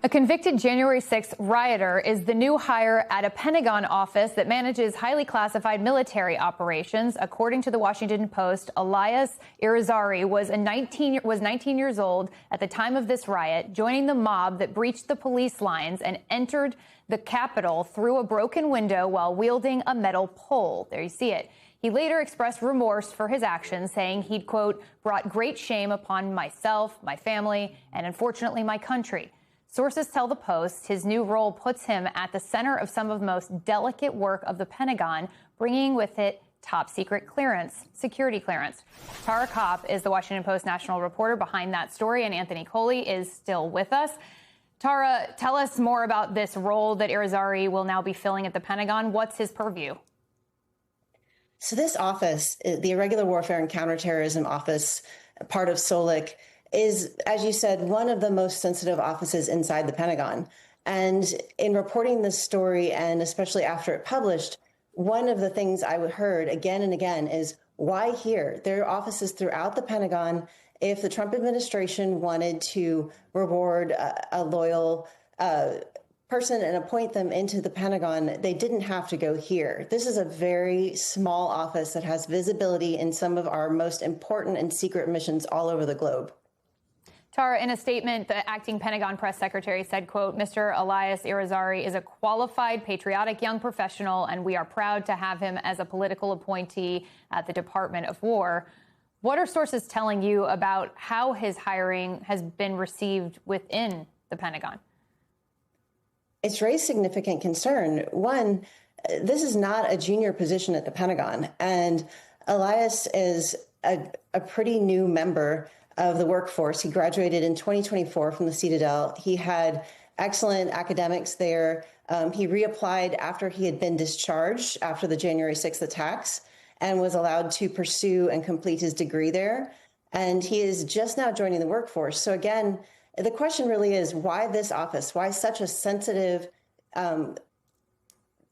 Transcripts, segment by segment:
A convicted January 6th rioter is the new hire at a Pentagon office that manages highly classified military operations. According to the Washington Post, Elias Irizarry was 19 years old at the time of this riot, joining the mob that breached the police lines and entered the Capitol through a broken window while wielding a metal pole. There you see it. He later expressed remorse for his actions, saying he'd, quote, brought great shame upon myself, my family, and unfortunately my country. Sources tell the Post his new role puts him at the center of some of the most delicate work of the Pentagon, bringing with it top secret clearance, security clearance. Tara Kopp is the Washington Post national reporter behind that story, and Anthony Coley is still with us. Tara, tell us more about this role that Irizarry will now be filling at the Pentagon. What's his purview? So this office, the Irregular Warfare and Counterterrorism Office, part of SOLIC, is, as you said, one of the most sensitive offices inside the Pentagon. And in reporting this story, and especially after it published, one of the things I heard again and again is, why here? There are offices throughout the Pentagon. If the Trump administration wanted to reward a loyal person and appoint them into the Pentagon, they didn't have to go here. This is a very small office that has visibility in some of our most important and secret missions all over the globe. Tara, in a statement, the acting Pentagon press secretary said, quote, Mr. Elias Irizarry is a qualified, patriotic young professional, and we are proud to have him as a political appointee at the Department of War. What are sources telling you about how his hiring has been received within the Pentagon? It's raised significant concern. One, this is not a junior position at the Pentagon, and Elias is a pretty new member of the workforce. He graduated in 2024 from the Citadel. He had excellent academics there. He reapplied after he had been discharged after the January 6th attacks and was allowed to pursue and complete his degree there. And he is just now joining the workforce. So again, the question really is, why this office? Why such a sensitive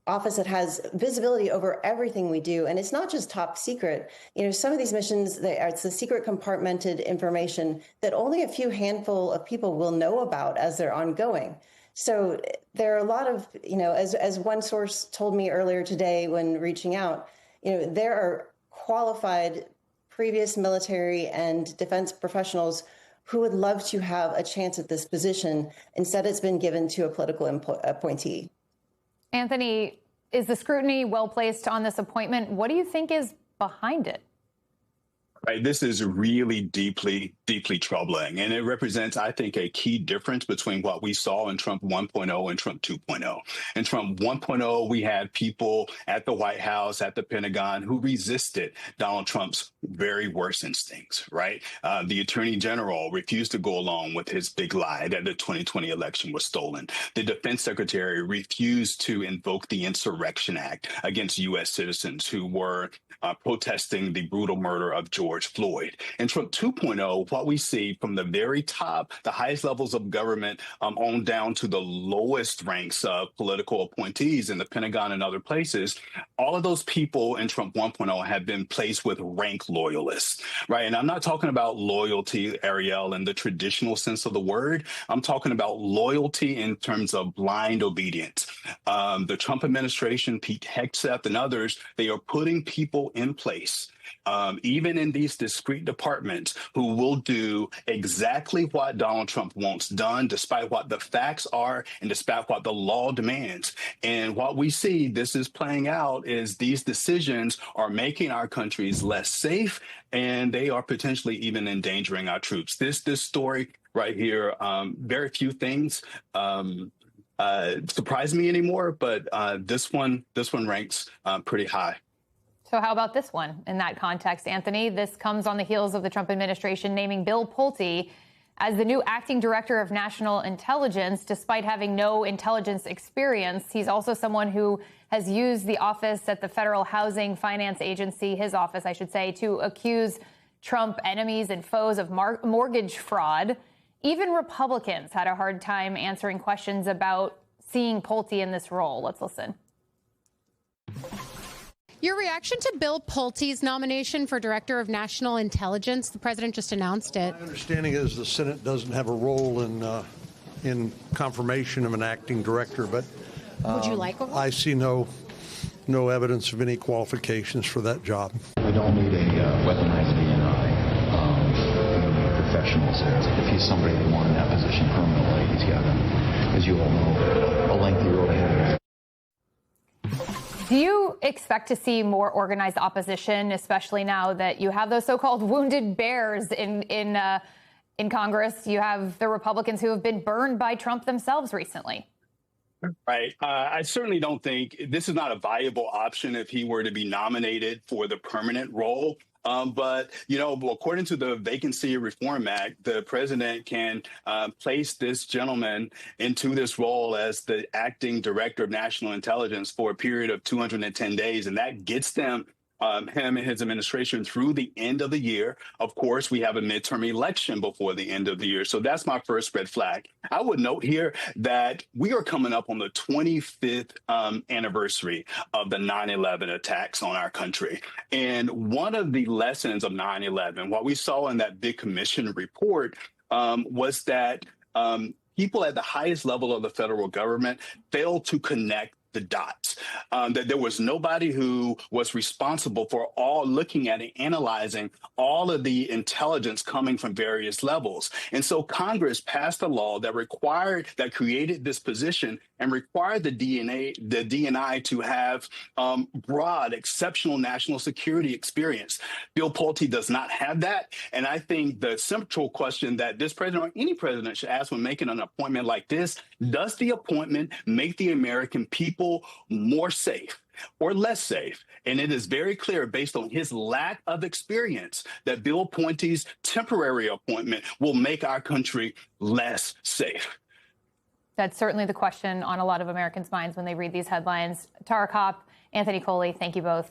office that has visibility over everything we do? And it's not just top secret. You know, some of these missions, it's the secret compartmented information that only a few handful of people will know about as they're ongoing. So there are a lot of, you know, as one source told me earlier today when reaching out, you know, there are qualified previous military and defense professionals who would love to have a chance at this position. Instead, it's been given to a political appointee. Anthony, is the scrutiny well placed on this appointment? What do you think is behind it? Right. This is really deeply troubling. And it represents, I think, a key difference between what we saw in Trump 1.0 and Trump 2.0. In Trump 1.0, we had people at the White House, at the Pentagon, who resisted Donald Trump's very worst instincts, right? The Attorney General refused to go along with his big lie that the 2020 election was stolen. The Defense Secretary refused to invoke the Insurrection Act against U.S. citizens who were protesting the brutal murder of George Floyd. In Trump 2.0, what we see from the very top, the highest levels of government on down to the lowest ranks of political appointees in the Pentagon and other places, all of those people in Trump 1.0 have been placed with rank loyalists, right? And I'm not talking about loyalty, Ariel, in the traditional sense of the word. I'm talking about loyalty in terms of blind obedience. The Trump administration, Pete Hegseth and others, they are putting people in place, even in these discrete departments, who will do exactly what Donald Trump wants done, despite what the facts are and despite what the law demands. And what we see, this is playing out, is these decisions are making our countries less safe, and they are potentially even endangering our troops. This story right here, very few things surprise me anymore, but this one ranks pretty high. So how about this one in that context, Anthony? This comes on the heels of the Trump administration naming Bill Pulte as the new acting director of national intelligence, despite having no intelligence experience. He's also someone who has used the office at the Federal Housing Finance Agency, his office, I should say, to accuse Trump enemies and foes of mortgage fraud. Even Republicans had a hard time answering questions about seeing Pulte in this role. Let's listen. Your reaction to Bill Pulte's nomination for Director of National Intelligence? The president just announced it. My understanding is the Senate doesn't have a role in in confirmation of an acting director, but Would you like one? I see no evidence of any qualifications for that job. We don't need a weaponized DNI. Professionals. If he's somebody that wanted that position permanently, he's got, as you all know, a lengthy road ahead of him. Do you expect to see more organized opposition, especially now that you have those so-called wounded bears in Congress? You have the Republicans who have been burned by Trump themselves recently. Right. I certainly don't think this is not a viable option if he were to be nominated for the permanent role. But, according to the Vacancy Reform Act, the president can place this gentleman into this role as the acting director of national intelligence for a period of 210 days. And that gets him and his administration through the end of the year. Of course, we have a midterm election before the end of the year. So that's my first red flag. I would note here that we are coming up on the 25th anniversary of the 9/11 attacks on our country. And one of the lessons of 9/11, what we saw in that big commission report, was that people at the highest level of the federal government failed to connect the dots, that there was nobody who was responsible for all looking at and analyzing all of the intelligence coming from various levels. And so Congress passed a law that created this position and required the DNI to have broad, exceptional national security experience. Bill Pulte does not have that. And I think the central question that this president or any president should ask when making an appointment like this, does the appointment make the American people more safe or less safe? And it is very clear, based on his lack of experience, that Bill Puente's temporary appointment will make our country less safe. That's certainly the question on a lot of Americans' minds when they read these headlines. Tara Kopp, Anthony Coley, thank you both.